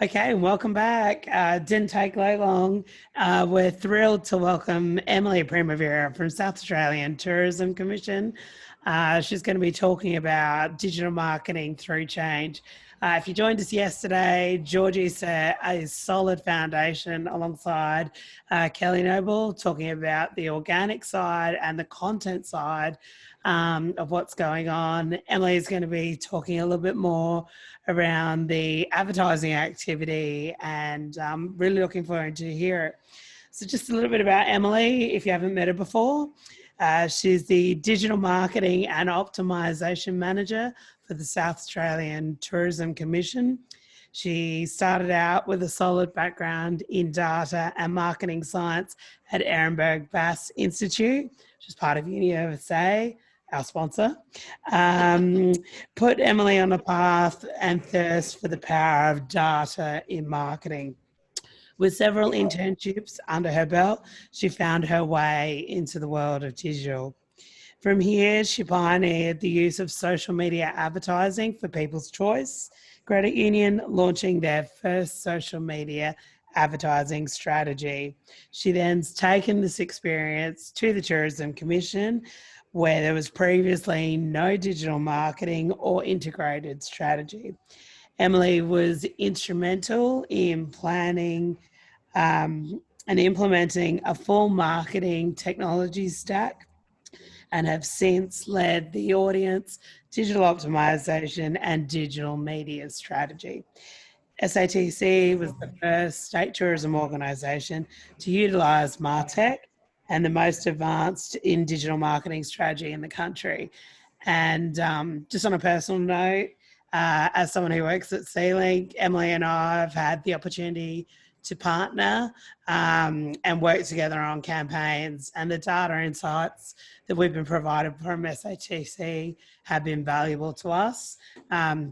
Okay, and welcome back. Didn't take long. We're thrilled to welcome Emily Primavera from South Australian Tourism Commission. She's going to be talking about digital marketing through change. If you joined us yesterday, Georgie set a solid foundation alongside Kelly Noble, talking about the organic side and the content side of what's going on. Emily is going to be talking a little bit more around the advertising activity, and I'm really looking forward to hear it. So just a little bit about Emily, if you haven't met her before. She's the Digital Marketing and Optimisation Manager for the South Australian Tourism Commission. She started out with a solid background in data and marketing science at Ehrenberg Bass Institute, which is part of UniUSA, our sponsor. Put Emily on a path and thirst for the power of data in marketing. With several internships under her belt, she found her way into the world of digital. From here, she pioneered the use of social media advertising for People's Choice Credit Union, launching their first social media advertising strategy. She then's taken this experience to the Tourism Commission, where there was previously no digital marketing or integrated strategy. Emily was instrumental in planning and implementing a full marketing technology stack, and have since led the audience, digital optimization, and digital media strategy. SATC was the first state tourism organisation to utilise MarTech and the most advanced in digital marketing strategy in the country. And just on a personal note, as someone who works at C-Link, Emily and I have had the opportunity to partner and work together on campaigns, and the data insights that we've been provided from SATC have been valuable to us,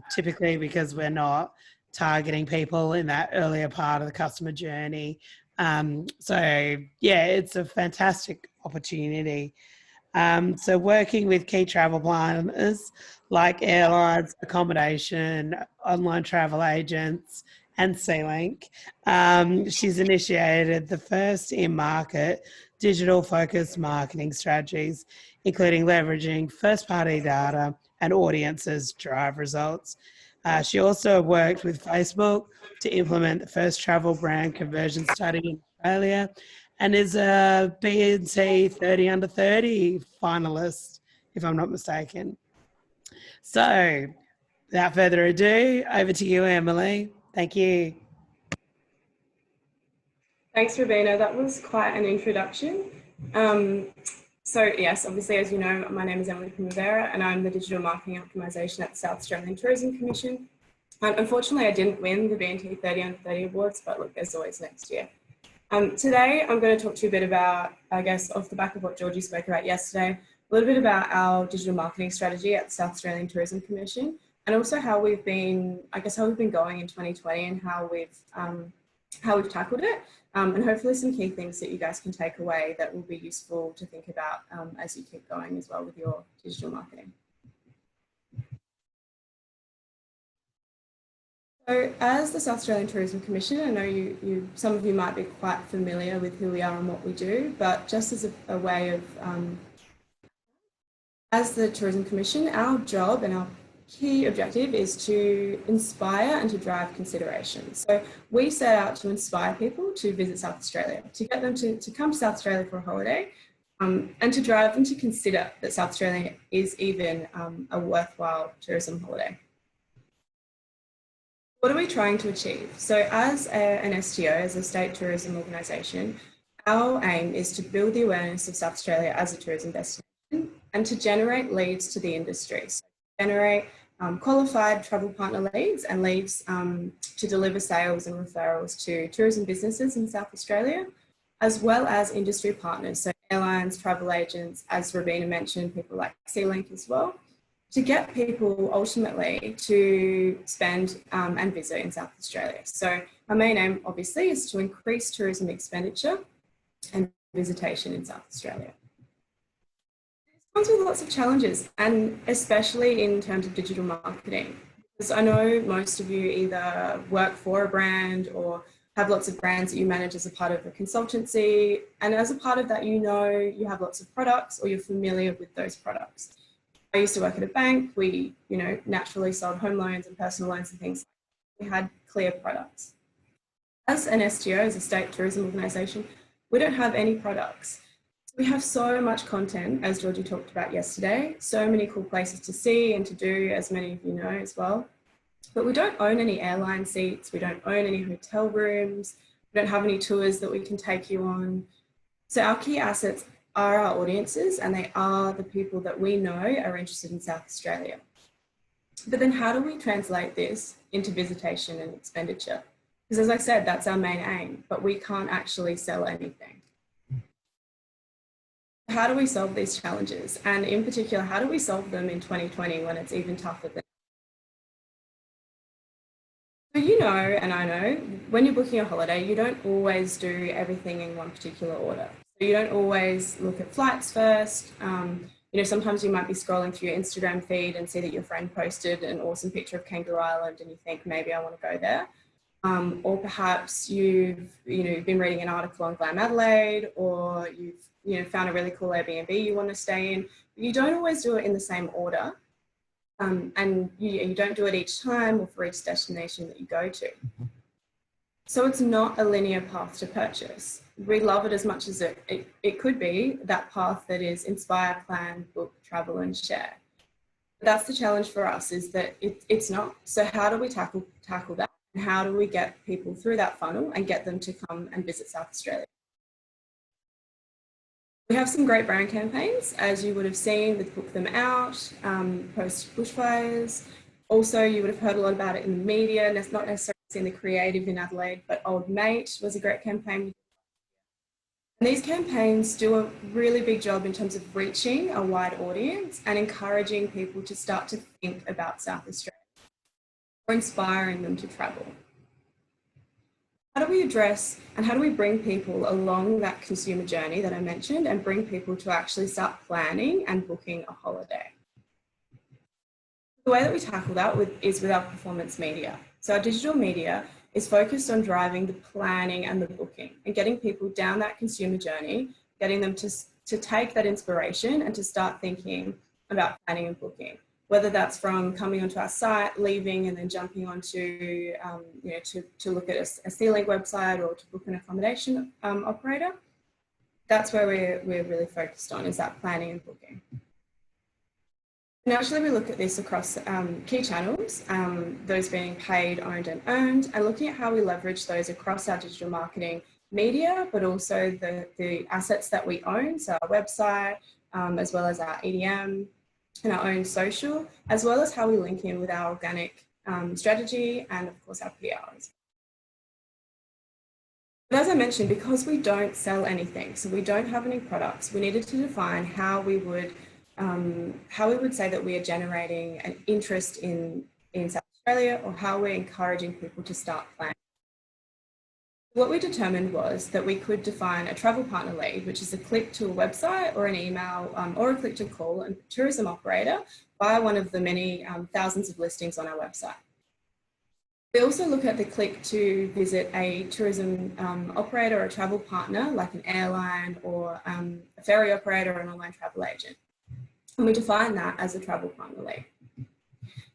typically because we're not targeting people in that earlier part of the customer journey. So yeah, it's a fantastic opportunity. So working with key travel planners like airlines, accommodation, online travel agents, and C-Link, she's initiated the first in-market digital-focused marketing strategies, including leveraging first-party data and audiences to drive results. She also worked with Facebook to implement the first travel brand conversion study in Australia, and is a B&C 30 under 30 finalist, if I'm not mistaken. So without further ado, over to you, Emily. Thank you. Thanks, Robina. That was quite an introduction. So yes, obviously, as you know, my name is Emily Primavera and I'm the Digital Marketing Optimisation at the South Australian Tourism Commission. Unfortunately, I didn't win the B&T 30 under 30 awards, but look, there's always next year. Today, I'm going to talk to you a bit about, I guess, off the back of what Georgie spoke about yesterday, a little bit about our digital marketing strategy at the South Australian Tourism Commission, and also how we've been, I guess, how we've been going in 2020 and how we've tackled it, and hopefully some key things that you guys can take away that will be useful to think about as you keep going as well with your digital marketing. So as the South Australian Tourism Commission, I know some of you might be quite familiar with who we are and what we do, but just as a way of, as the Tourism Commission, our job and our key objective is to inspire and to drive consideration. So we set out to inspire people to visit South Australia, to get them to come to South Australia for a holiday, and to drive them to consider that South Australia is even a worthwhile tourism holiday. What are we trying to achieve? So as an STO, as a state tourism organisation, our aim is to build the awareness of South Australia as a tourism destination and to generate leads to the industry. So generate qualified travel partner leads and leads to deliver sales and referrals to tourism businesses in South Australia, as well as industry partners, so airlines, travel agents, as Robina mentioned, people like C-Link as well, to get people ultimately to spend and visit in South Australia. So our main aim, obviously, is to increase tourism expenditure and visitation in South Australia. It comes with lots of challenges, and especially in terms of digital marketing. Because I know most of you either work for a brand or have lots of brands that you manage as a part of a consultancy. And as a part of that, you know you have lots of products or you're familiar with those products. I used to work at a bank. We, naturally sold home loans and personal loans and things. We had clear products. As an STO, as a state tourism organisation, we don't have any products. So we have so much content, as Georgie talked about yesterday, so many cool places to see and to do, as many of you know as well. But we don't own any airline seats. We don't own any hotel rooms. We don't have any tours that we can take you on. So our key assets are our audiences, and they are the people that we know are interested in South Australia. But then how do we translate this into visitation and expenditure? Because as I said, that's our main aim, but we can't actually sell anything. How do we solve these challenges? And in particular, how do we solve them in 2020 when it's even tougher than? So you know, and I know, when you're booking a holiday, you don't always do everything in one particular order. So you don't always look at flights first. Sometimes you might be scrolling through your Instagram feed and see that your friend posted an awesome picture of Kangaroo Island and you think, maybe I want to go there. Or perhaps you've been reading an article on Glam Adelaide, or you've found a really cool Airbnb you want to stay in. But you don't always do it in the same order, and you don't do it each time or for each destination that you go to. So it's not a linear path to purchase. We love it as much as it could be that path that is inspire, plan, book, travel, and share. But that's the challenge for us, is that it's not. So how do we tackle that? And how do we get people through that funnel and get them to come and visit South Australia? We have some great brand campaigns, as you would have seen with Book Them Out, post bushfires. Also, you would have heard a lot about it in the media, not necessarily in the creative in Adelaide, but Old Mate was a great campaign. And these campaigns do a really big job in terms of reaching a wide audience and encouraging people to start to think about South Australia, or inspiring them to travel. How do we address and how do we bring people along that consumer journey that I mentioned and bring people to actually start planning and booking a holiday? The way that we tackle that is with our performance media. So our digital media is focused on driving the planning and the booking and getting people down that consumer journey, getting them to take that inspiration and to start thinking about planning and booking. Whether that's from coming onto our site, leaving, and then jumping onto, to look at a Sea-Link website or to book an accommodation operator. That's where we're really focused on, is that planning and booking. Naturally, we look at this across key channels, those being paid, owned, and earned, and looking at how we leverage those across our digital marketing media, but also the assets that we own, so our website, as well as our EDM, and our own social, as well as how we link in with our organic strategy and of course our PRs. But as I mentioned, because we don't sell anything, so we don't have any products, we needed to define how we would say that we are generating an interest in South Australia, or how we're encouraging people to start planning. What we determined was that we could define a travel partner lead, which is a click to a website or an email or a click to call a tourism operator via one of the many thousands of listings on our website. We also look at the click to visit a tourism operator or a travel partner, like an airline or a ferry operator or an online travel agent. And we define that as a travel partner lead.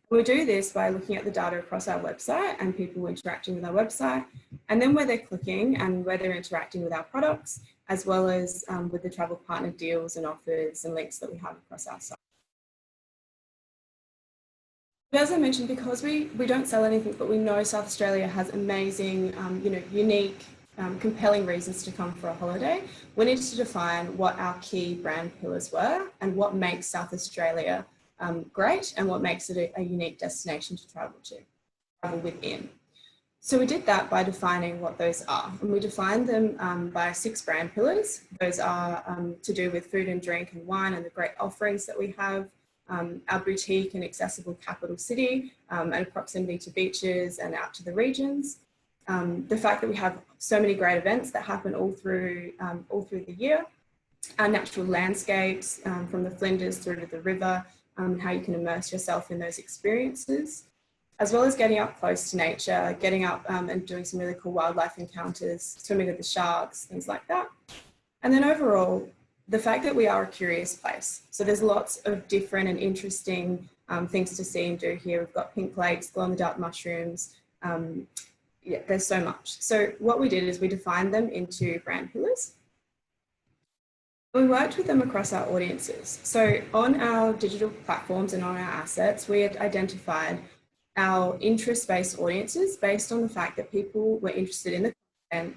We do this by looking at the data across our website and people interacting with our website, and then where they're clicking and where they're interacting with our products, as well as with the travel partner deals and offers and links that we have across our site. But as I mentioned, because we don't sell anything, but we know South Australia has amazing, unique, compelling reasons to come for a holiday, we needed to define what our key brand pillars were and what makes South Australia great and what makes it a unique destination to travel within. So we did that by defining what those are, and we defined them by 6 brand pillars. Those are to do with food and drink and wine and the great offerings that we have, our boutique and accessible capital city, and proximity to beaches and out to the regions. The fact that we have so many great events that happen all through the year, our natural landscapes from the Flinders through to the river, how you can immerse yourself in those experiences. as well as getting up close to nature, getting up and doing some really cool wildlife encounters, swimming with the sharks, things like that. And then overall, the fact that we are a curious place. So there's lots of different and interesting things to see and do here. We've got pink lakes, glow-in-the-dark mushrooms. Yeah, there's so much. So what we did is we defined them into brand pillars. We worked with them across our audiences. So on our digital platforms and on our assets, we had identified our interest-based audiences based on the fact that people were interested in the content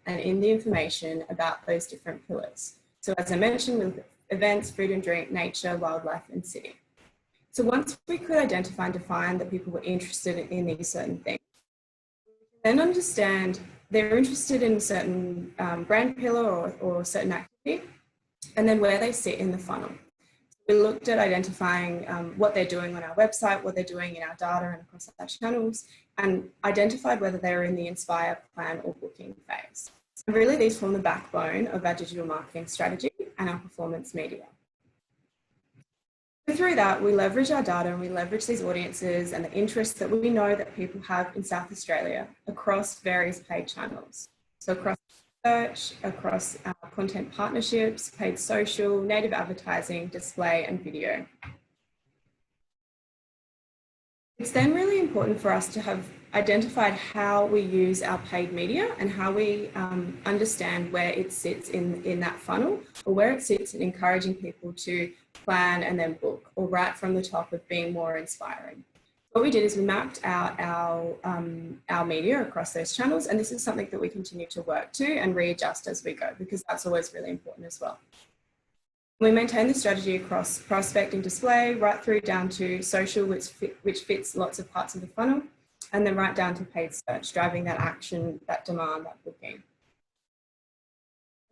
and in the information about those different pillars. So as I mentioned, with events, food and drink, nature, wildlife, and city. So once we could identify and define that people were interested in these certain things, then understand they're interested in a certain brand pillar or certain activity, and then where they sit in the funnel. We looked at identifying what they're doing on our website, what they're doing in our data and across our channels, and identified whether they're in the inspire, plan, or booking phase. And really, these form the backbone of our digital marketing strategy and our performance media. So through that, we leverage our data and we leverage these audiences and the interests that we know that people have in South Australia across various paid channels. So across search, across content partnerships, paid social, native advertising, display, and video. It's then really important for us to have identified how we use our paid media and how we understand where it sits in that funnel, or where it sits in encouraging people to plan and then book, or right from the top of being more inspiring. What we did is we mapped out our media across those channels, and this is something that we continue to work to and readjust as we go, because that's always really important as well. We maintain the strategy across prospect and display, right through down to social, which fits lots of parts of the funnel, and then right down to paid search, driving that action, that demand, that booking.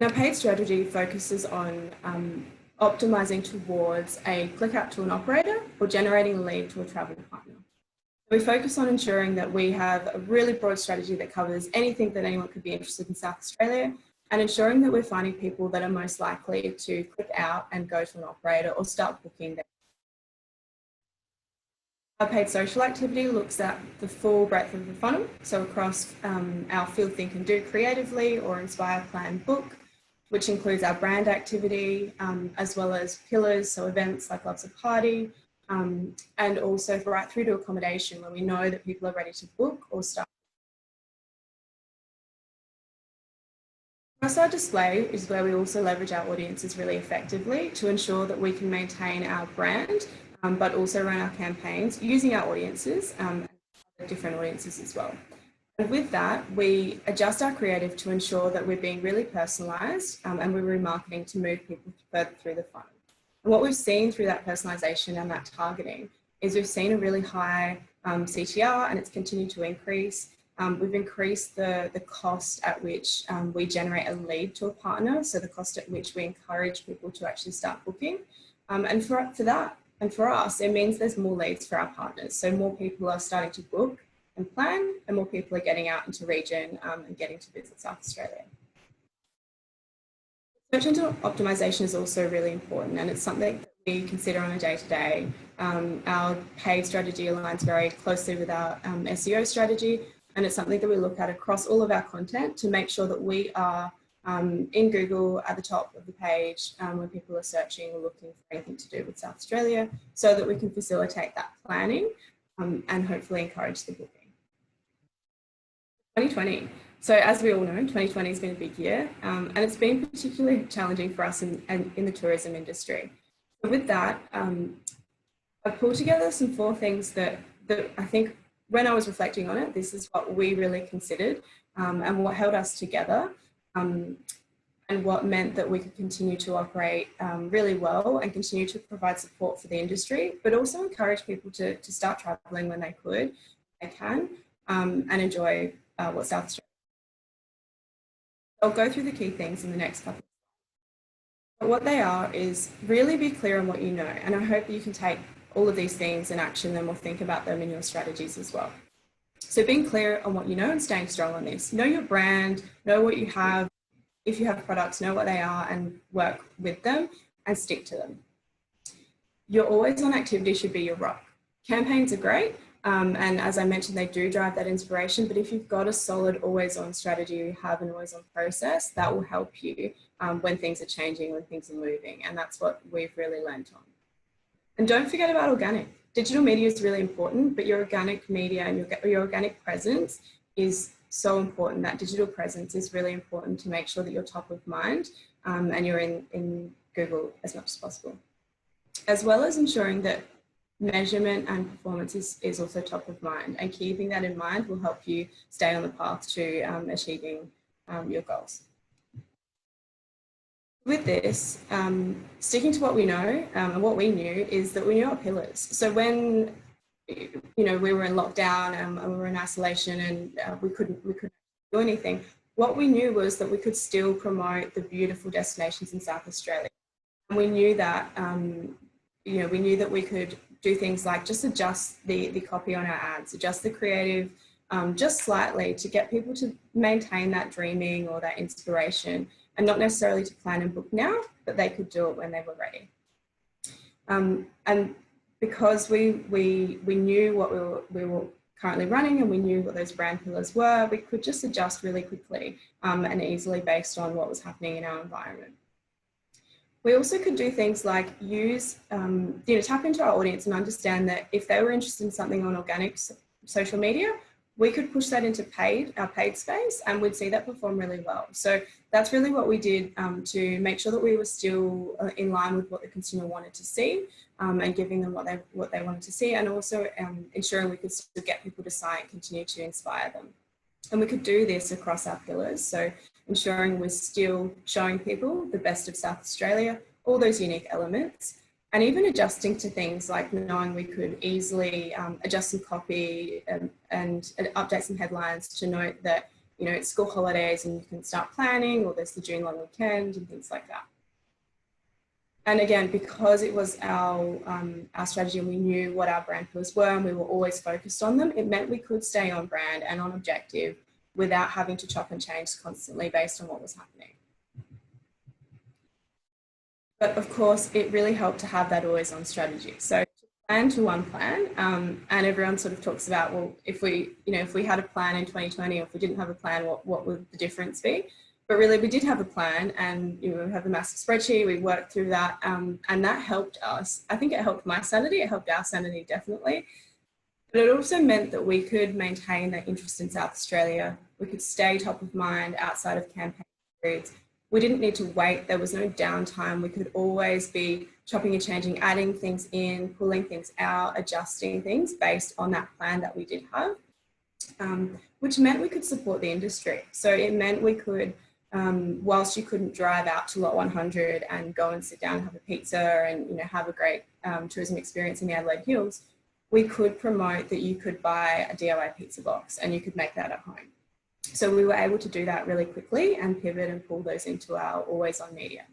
Now, paid strategy focuses on optimizing towards a click out to an operator or generating a lead to a travel partner. We focus on ensuring that we have a really broad strategy that covers anything that anyone could be interested in South Australia, and ensuring that we're finding people that are most likely to click out and go to an operator or start booking them. Our paid social activity looks at the full breadth of the funnel, so across our Feel, Think and Do creatively, or Inspire, Plan, Book, which includes our brand activity, as well as pillars, so events like Lots of Party, and also right through to accommodation, where we know that people are ready to book or start. Across our display is where we also leverage our audiences really effectively to ensure that we can maintain our brand, but also run our campaigns using our audiences and different audiences as well. And with that, we adjust our creative to ensure that we're being really personalised and we're remarketing to move people further through the funnel. And what we've seen through that personalisation and that targeting is we've seen a really high CTR, and it's continued to increase. We've increased the cost at which we generate a lead to a partner, so the cost at which we encourage people to actually start booking. And for that, and for us, it means there's more leads for our partners. So more people are starting to book and plan, and more people are getting out into region and getting to visit South Australia. Search engine optimization is also really important, and it's something that we consider on a day-to-day. Our paid strategy aligns very closely with our SEO strategy, and it's something that we look at across all of our content to make sure that we are in Google at the top of the page when people are searching or looking for anything to do with South Australia, so that we can facilitate that planning and hopefully encourage the booking. 2020. So as we all know, 2020 has been a big year, and it's been particularly challenging for us in the tourism industry. So with that, I've pulled together some 4 things that I think, when I was reflecting on it, this is what we really considered and what held us together, and what meant that we could continue to operate really well and continue to provide support for the industry, but also encourage people to start travelling when they can, and enjoy what South Australia. I'll go through the key things in the next couple. But what they are is really be clear on what you know, and I hope you can take all of these things in action, and we'll think about them in your strategies as well. So being clear on what you know and staying strong on this. Know your brand, know what you have. If you have products, know what they are and work with them and stick to them. Your always on activity should be your rock. Campaigns are great, And as I mentioned, they do drive that inspiration, but if you've got a solid always-on strategy, you have an always-on process, that will help you when things are changing, when things are moving. And that's what we've really learned on. And don't forget about organic. Digital media is really important, but your organic media and your organic presence is so important. That digital presence is really important to make sure that you're top of mind and you're in Google as much as possible. As well as ensuring that measurement and performance is also top of mind, and keeping that in mind will help you stay on the path to achieving your goals. With this, sticking to what we know and what we knew is that we knew our pillars. So when we were in lockdown and we were in isolation and we couldn't do anything, what we knew was that we could still promote the beautiful destinations in South Australia. And we knew that we knew that we could do things like just adjust the copy on our ads, adjust the creative just slightly to get people to maintain that dreaming or that inspiration, and not necessarily to plan and book now, but they could do it when they were ready. And because we knew what we were currently running and we knew what those brand pillars were, we could just adjust really quickly and easily based on what was happening in our environment. We also could do things like use, tap into our audience and understand that if they were interested in something on organic social media, we could push that into our paid space, and we'd see that perform really well. So that's really what we did to make sure that we were still in line with what the consumer wanted to see and giving them what they wanted to see, and also ensuring we could still get people to sign and continue to inspire them. And we could do this across our pillars. So ensuring we're still showing people the best of South Australia, all those unique elements, and even adjusting to things like knowing we could easily adjust some copy and update some headlines to note that, it's school holidays and you can start planning, or there's the June long weekend and things like that. And again, because it was our strategy and we knew what our brand pillars were and we were always focused on them, it meant we could stay on brand and on objective without having to chop and change constantly based on what was happening. But of course, it really helped to have that always on strategy. So plan to UNPLAN, and everyone sort of talks about, well, if we had a plan in 2020, or if we didn't have a plan, what would the difference be? But really, we did have a plan, and we have a massive spreadsheet. We worked through that, and that helped us. I think it helped my sanity. It helped our sanity, definitely. But it also meant that we could maintain that interest in South Australia. We could stay top of mind outside of campaign periods. We didn't need to wait. There was no downtime. We could always be chopping and changing, adding things in, pulling things out, adjusting things based on that plan that we did have, which meant we could support the industry. So it meant we could, whilst you couldn't drive out to Lot 100 and go and sit down and have a pizza and have a great tourism experience in the Adelaide Hills, we could promote that you could buy a DIY pizza box and you could make that at home. So we were able to do that really quickly and pivot and pull those into our always on media.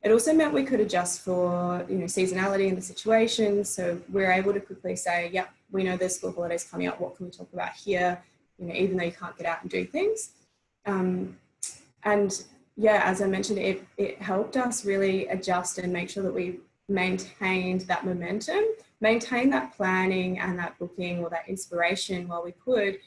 It also meant we could adjust for seasonality in the situation. So we're able to quickly say, yep, we know there's school holidays coming up. What can we talk about here? Even though you can't get out and do things. And yeah, as I mentioned, it helped us really adjust and make sure that we maintained that momentum, maintain that planning and that booking or that inspiration while we could,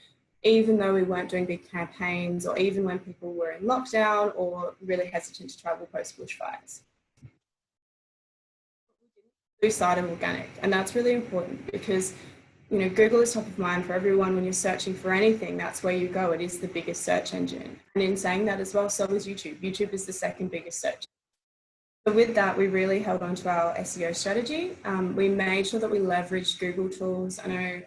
even though we weren't doing big campaigns, or even when people were in lockdown or really hesitant to travel post bushfires. We didn't lose sight of organic, and that's really important because Google is top of mind for everyone. When you're searching for anything, that's where you go. It is the biggest search engine. And in saying that as well, so is YouTube. YouTube is the second biggest search. So with that, we really held on to our SEO strategy. We made sure that we leveraged Google tools. I know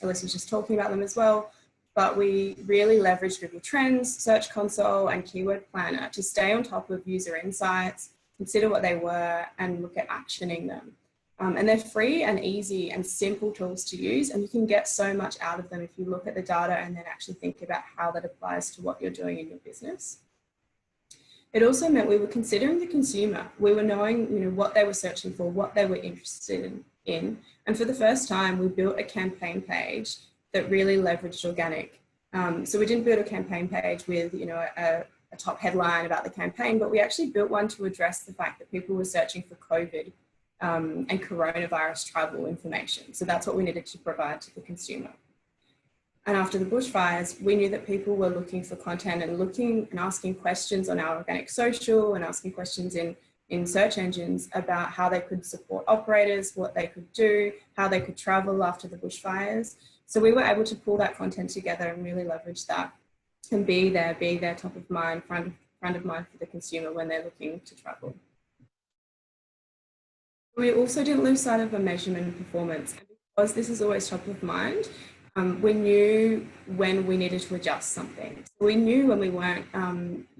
Alyssa was just talking about them as well, but we really leveraged Google Trends, Search Console, and Keyword Planner to stay on top of user insights, consider what they were, and look at actioning them. And they're free and easy and simple tools to use, and you can get so much out of them if you look at the data and then actually think about how that applies to what you're doing in your business. It also meant we were considering the consumer. We were knowing, what they were searching for, what they were interested in. And for the first time, we built a campaign page that really leveraged organic. So we didn't build a campaign page with, a top headline about the campaign, but we actually built one to address the fact that people were searching for COVID and coronavirus travel information. So that's what we needed to provide to the consumer. And after the bushfires, we knew that people were looking for content and looking and asking questions on our organic social and asking questions in search engines about how they could support operators, what they could do, how they could travel after the bushfires. So we were able to pull that content together and really leverage that and be there top of mind, front of mind for the consumer when they're looking to travel. We also didn't lose sight of a measurement and performance. And because this is always top of mind, we knew when we needed to adjust something. So we knew when we weren't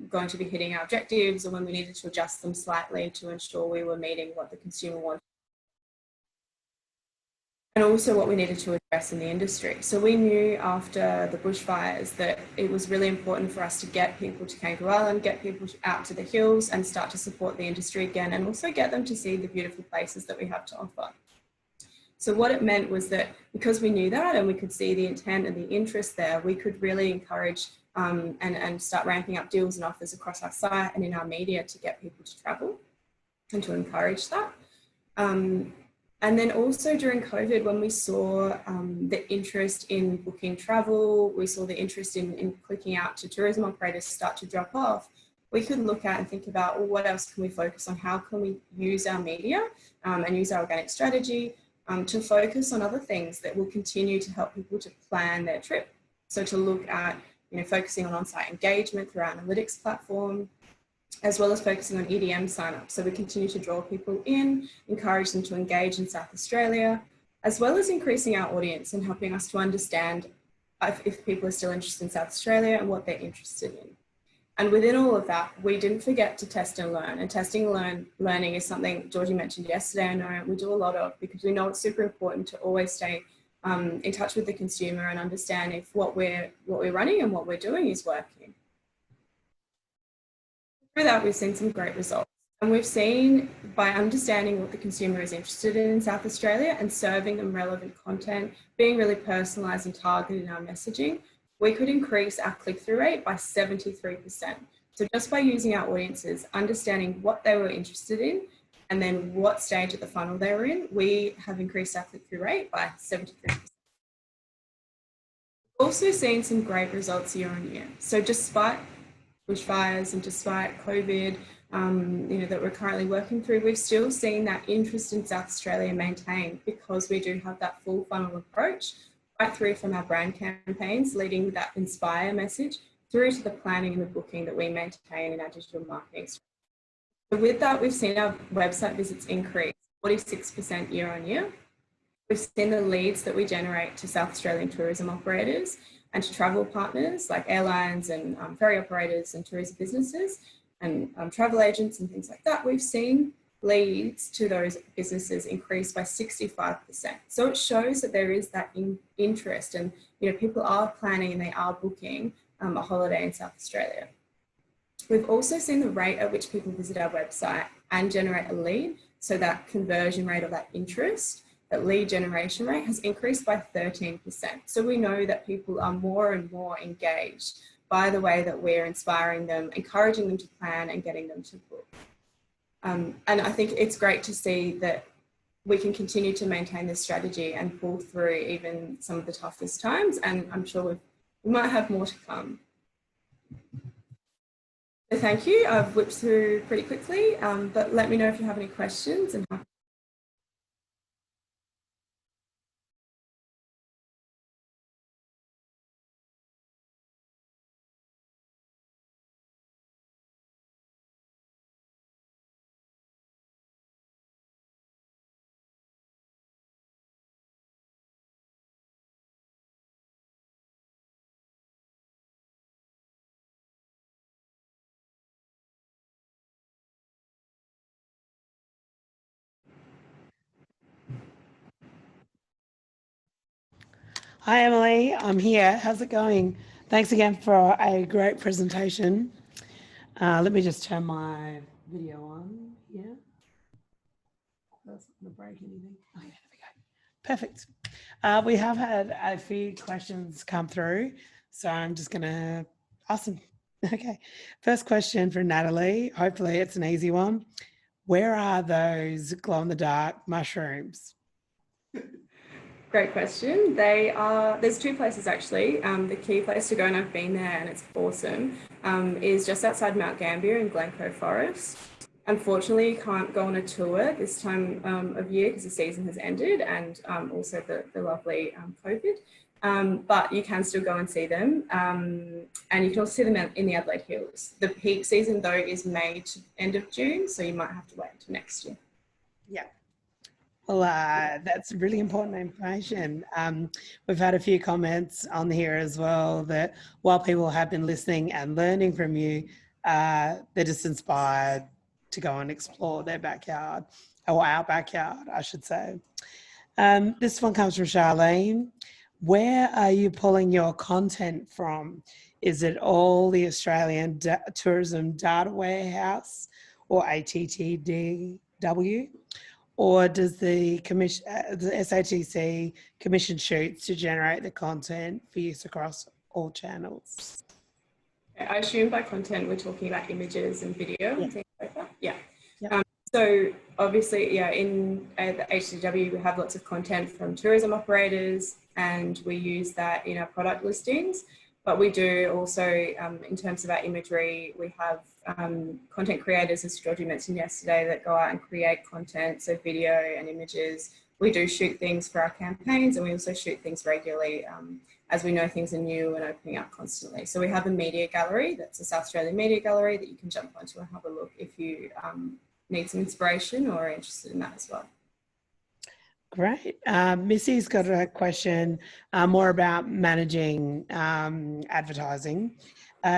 going to be hitting our objectives or when we needed to adjust them slightly to ensure we were meeting what the consumer wanted. And also what we needed to address in the industry. So we knew after the bushfires that it was really important for us to get people to Kangaroo Island, get people out to the hills and start to support the industry again, and also get them to see the beautiful places that we have to offer. So what it meant was that because we knew that and we could see the intent and the interest there, we could really encourage and start ramping up deals and offers across our site and in our media to get people to travel and to encourage that. And then also during COVID, when we saw the interest in booking travel, we saw the interest in clicking out to tourism operators start to drop off, we could look at and think about, well, what else can we focus on? How can we use our media and use our organic strategy to focus on other things that will continue to help people to plan their trip? So to look at, focusing on on-site engagement through our analytics platform, as well as focusing on EDM signups. So we continue to draw people in, encourage them to engage in South Australia, as well as increasing our audience and helping us to understand if people are still interested in South Australia and what they're interested in. And within all of that, we didn't forget to test and learn. And testing and learning is something Georgie mentioned yesterday. I know we do a lot of, because we know it's super important to always stay in touch with the consumer and understand if what we're running and what we're doing is working. Through that, we've seen some great results. And we've seen, by understanding what the consumer is interested in South Australia and serving them relevant content, being really personalised and targeted in our messaging, we could increase our click-through rate by 73%. So just by using our audiences, understanding what they were interested in, and then what stage of the funnel they were in, we have increased our click-through rate by 73%. We've also seen some great results year on year. So despite bushfires and despite COVID, that we're currently working through, we've still seen that interest in South Australia maintained because we do have that full funnel approach, right through from our brand campaigns, leading with that inspire message, through to the planning and the booking that we maintain in our digital marketing. So with that, we've seen our website visits increase 46% year on year. We've seen the leads that we generate to South Australian tourism operators and to travel partners like airlines and ferry operators and tourism businesses and travel agents and things like that. We've seen leads to those businesses increase by 65%. So it shows that there is that interest and people are planning and they are booking a holiday in South Australia. We've also seen the rate at which people visit our website and generate a lead. So that conversion rate or that interest, that lead generation rate has increased by 13%. So we know that people are more and more engaged by the way that we're inspiring them, encouraging them to plan and getting them to book. And I think it's great to see that we can continue to maintain this strategy and pull through even some of the toughest times. And I'm sure we might have more to come. So thank you. I've whipped through pretty quickly, but let me know if you have any questions. And Hi, Emily. I'm here. How's it going? Thanks again for a great presentation. Let me just turn my video on here. That's not going to break anything. Oh, yeah, there we go. Perfect. We have had a few questions come through, so I'm just going to ask them. Okay. First question for Natalie. Hopefully it's an easy one. where are those glow-in-the-dark mushrooms? Great question. There's two places actually. The key place to go, and I've been there and it's awesome, is just outside Mount Gambier in Glencoe Forest. Unfortunately, you can't go on a tour this time of year because the season has ended, and also the lovely COVID. But you can still go and see them. And you can also see them in the Adelaide Hills. The peak season though is May to end of June, so you might have to wait until next year. Yeah. Well, that's really important information. We've had a few comments on here as well that while people have been listening and learning from you, they're just inspired to go and explore their backyard, or our backyard, I should say. This one comes from Charlene. Where are you pulling your content from? Is it all the Australian Tourism Data Warehouse or ATTDW? Or does the SATC commission shoots to generate the content for use across all channels? I assume by content we're talking about images and video and things like that. Yeah. Yep. So obviously, yeah, in the HTW we have lots of content from tourism operators, and we use that in our product listings. But we do also, in terms of our imagery, we have content creators, as Georgie mentioned yesterday, that go out and create content, so video and images. We do shoot things for our campaigns, and we also shoot things regularly as we know things are new and opening up constantly. So we have a media gallery, that's a South Australian media gallery that you can jump onto and have a look if you need some inspiration or are interested in that as well. Great. Missy's got a question more about managing advertising.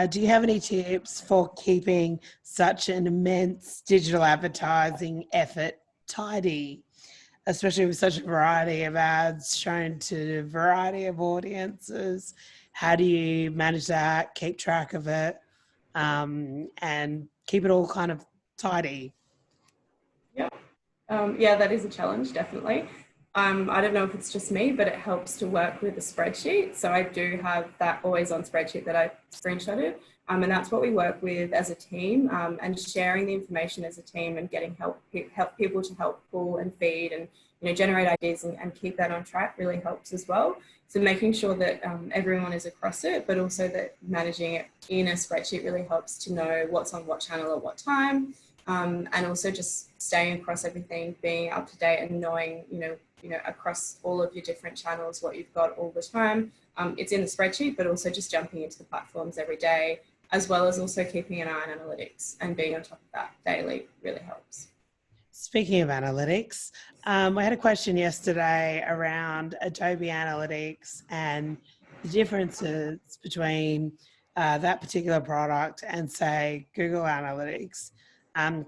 Do you have any tips for keeping such an immense digital advertising effort tidy, especially with such a variety of ads shown to a variety of audiences? How do you manage that, keep track of it, and keep it all kind of tidy? Yeah, yeah, that is a challenge, definitely. I don't know if it's just me, but it helps to work with a spreadsheet. So I do have that always on spreadsheet that I screenshotted. And that's what we work with as a team, and sharing the information as a team and getting help people to help pull and feed and generate ideas and keep that on track really helps as well. So making sure that everyone is across it, but also that managing it in a spreadsheet really helps to know what's on what channel at what time, and also just staying across everything, being up to date and knowing across all of your different channels what you've got all the time. It's in the spreadsheet, but also just jumping into the platforms every day, as well as also keeping an eye on analytics and being on top of that daily really helps. Speaking of analytics, I had a question yesterday around Adobe Analytics and the differences between that particular product and, say, Google Analytics.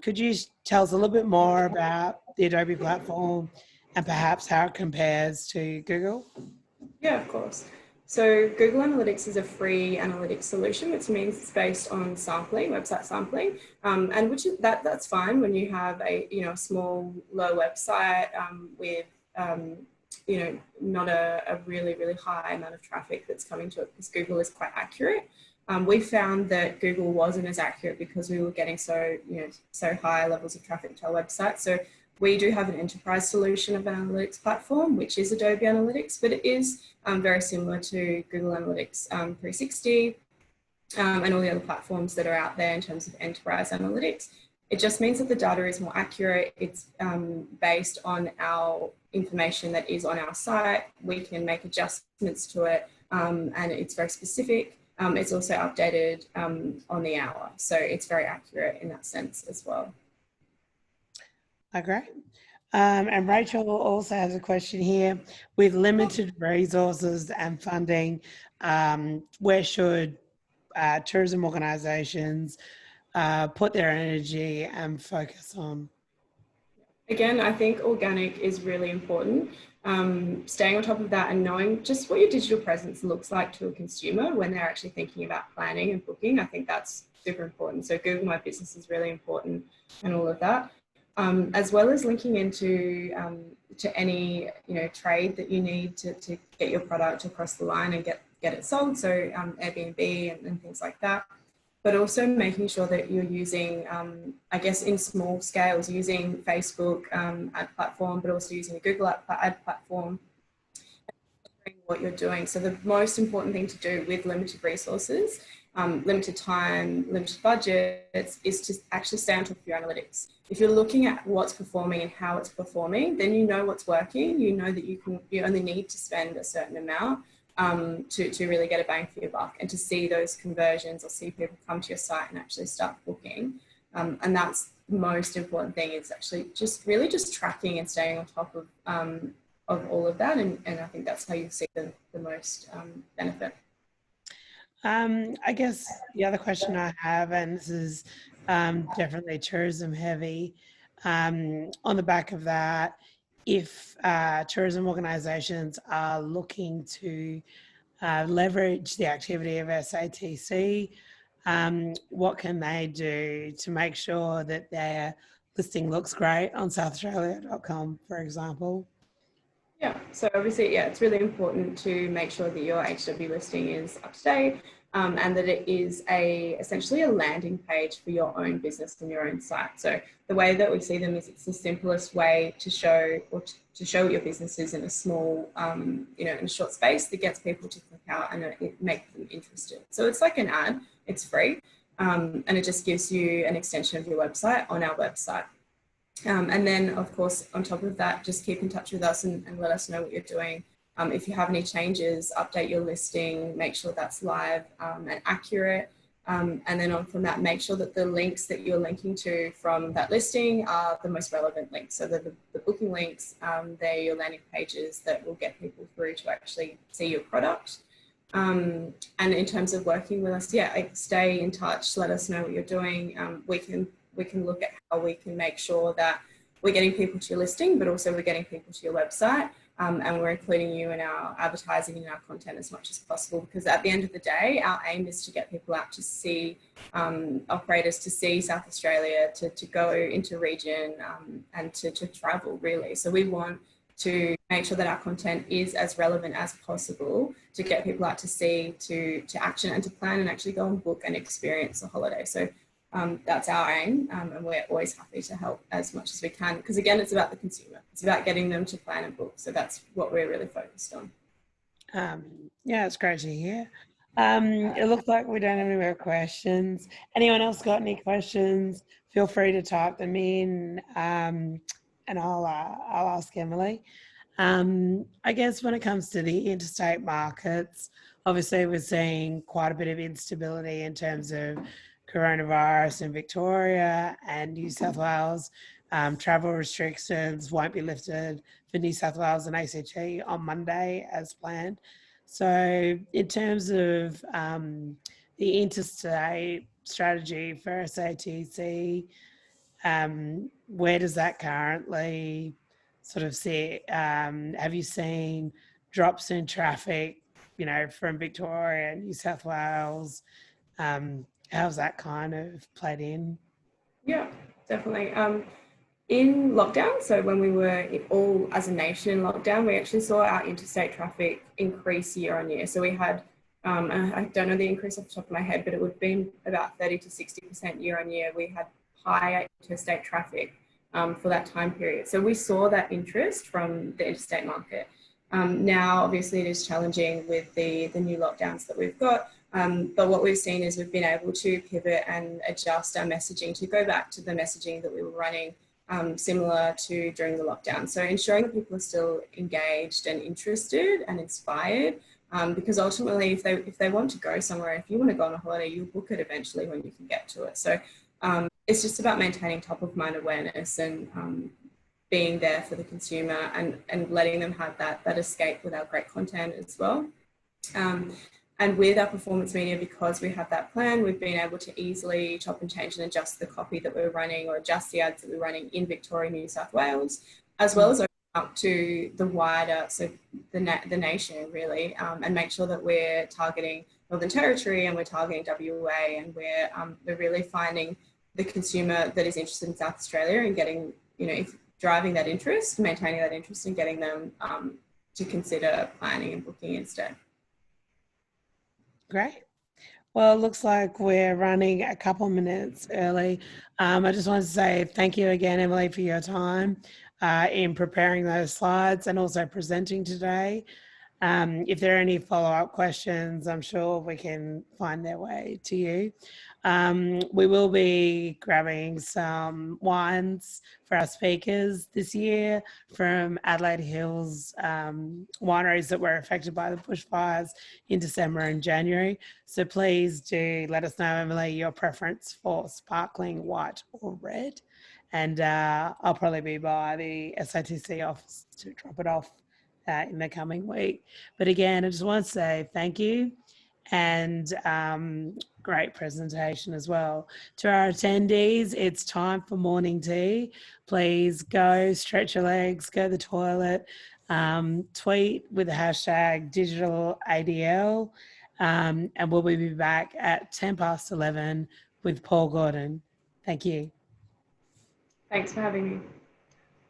Could you tell us a little bit more about the Adobe platform and perhaps how it compares to Google? Yeah, of course. So Google Analytics is a free analytics solution, which means it's based on sampling, website sampling, and which is, that's fine when you have a small, low website with not a really high amount of traffic that's coming to it, because Google is quite accurate. We found that Google wasn't as accurate because we were getting so high levels of traffic to our website. So we do have an enterprise solution of an analytics platform, which is Adobe Analytics, but it is very similar to Google Analytics 360 and all the other platforms that are out there in terms of enterprise analytics. It just means that the data is more accurate. It's based on our information that is on our site. We can make adjustments to it, and it's very specific. It's also updated on the hour, so it's very accurate in that sense as well. Okay. And Rachel also has a question here. With limited resources and funding, where should tourism organisations put their energy and focus on? Again, I think organic is really important. Staying on top of that and knowing just what your digital presence looks like to a consumer when they're actually thinking about planning and booking. I think that's super important. So Google My Business is really important and all of that. As well as linking into to any trade that you need to get your product across the line and get it sold. So Airbnb and things like that. but also making sure that you're using, I guess, in small scales, using Facebook ad platform, but also using a Google ad platform, what you're doing. So the most important thing to do with limited resources, limited time, limited budgets, is to actually stay on top of your analytics. If you're looking at what's performing and how it's performing, then you know what's working. You know that you only need to spend a certain amount to really get a bang for your buck, and to see those conversions or see people come to your site and actually start booking. And that's the most important thing, is actually just really just tracking and staying on top of all of that. And I think that's how you see the most benefit. I guess the other question I have, and this is definitely tourism heavy, on the back of that, if tourism organisations are looking to leverage the activity of SATC, what can they do to make sure that their listing looks great on southaustralia.com, for example? Yeah, so obviously, yeah, it's really important to make sure that your HW listing is up to date, and that it is essentially a landing page for your own business and your own site. So the way that we see them is, it's the simplest way to show to show what your business is in a small, in a short space, that gets people to click out and it makes them interested. So it's like an ad, it's free, and it just gives you an extension of your website on our website. And then, of course, on top of that, just keep in touch with us and let us know what you're doing. If you have any changes, update your listing, make sure that's live and accurate. And then on from that, make sure that the links that you're linking to from that listing are the most relevant links. So the booking links, they're your landing pages that will get people through to actually see your product. And in terms of working with us, yeah, stay in touch, let us know what you're doing. We can look at how we can make sure that we're getting people to your listing, but also we're getting people to your website, and we're including you in our advertising and our content as much as possible, because at the end of the day, our aim is to get people out to see operators, to see South Australia, to go into region, and to travel, really. So we want to make sure that our content is as relevant as possible to get people out to see, to action, and to plan and actually go and book and experience a holiday. So that's our aim, and we're always happy to help as much as we can, because again, it's about the consumer. It's about getting them to plan and book. So that's what we're really focused on. Yeah, it's great to hear. It looks like we don't have any more questions. Anyone else got any questions? Feel free to type them in, and I'll ask Emily. I guess when it comes to the interstate markets, obviously we're seeing quite a bit of instability in terms of coronavirus in Victoria and New South Wales. Travel restrictions won't be lifted for New South Wales and ACT on Monday as planned. So in terms of the interstate strategy for SATC, where does that currently sort of sit? Have you seen drops in traffic, from Victoria and New South Wales? How's that kind of played in? Yeah, definitely. In lockdown, so when we were all as a nation in lockdown, we actually saw our interstate traffic increase year on year. So we had, I don't know the increase off the top of my head, but it would have been about 30 to 60% year on year. We had higher interstate traffic for that time period. So we saw that interest from the interstate market. Now, obviously, it is challenging with the new lockdowns that we've got. But what we've seen is we've been able to pivot and adjust our messaging to go back to the messaging that we were running similar to during the lockdown. So ensuring that people are still engaged and interested and inspired, because ultimately if they want to go somewhere, if you want to go on a holiday, you'll book it eventually when you can get to it. So it's just about maintaining top of mind awareness and being there for the consumer and letting them have that escape with our great content as well. And with our performance media, because we have that plan, we've been able to easily chop and change and adjust the copy that we're running or adjust the ads that we're running in Victoria, New South Wales, as well as open up to the wider, so the nation really, and make sure that we're targeting Northern Territory and we're targeting WA, and we're really finding the consumer that is interested in South Australia and getting, driving that interest, maintaining that interest and getting them to consider planning and booking instead. Great. Well, it looks like we're running a couple minutes early. I just want to say thank you again, Emily, for your time in preparing those slides and also presenting today. If there are any follow-up questions, I'm sure we can find their way to you. We will be grabbing some wines for our speakers this year from Adelaide Hills wineries that were affected by the bushfires in December and January. So please do let us know, Emily, your preference for sparkling white or red. And I'll probably be by the SATC office to drop it off in the coming week. But again, I just want to say thank you and great presentation as well. To our attendees, it's time for morning tea. Please go stretch your legs, go to the toilet, tweet with the hashtag #DigitalADL, and we'll be back at 11:10 with Paul Gordon. Thank you. Thanks for having me.